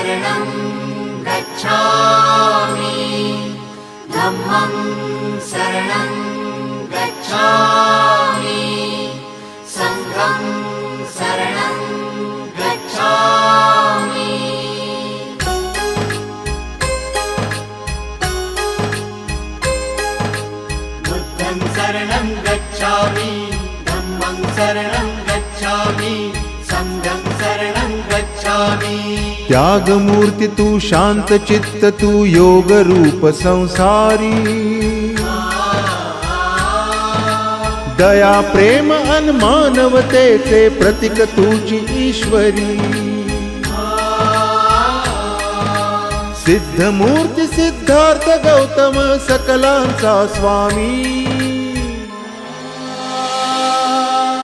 शरणं गच्छामि धम्मं शरणं गच्छामि संघं शरणं गच्छामि बुद्धं शरणं गच्छामि धम्मं शरणं गच्छामि संघं शरणं गच्छामि। त्यागमूर्ति तू शांत चित्त तू योग रूप संसारी दया प्रेम अन मानवतेचे प्रतीक तुझी ईश्वरी सिद्ध मूर्ती सिद्धार्थ गौतम सकलांचा स्वामी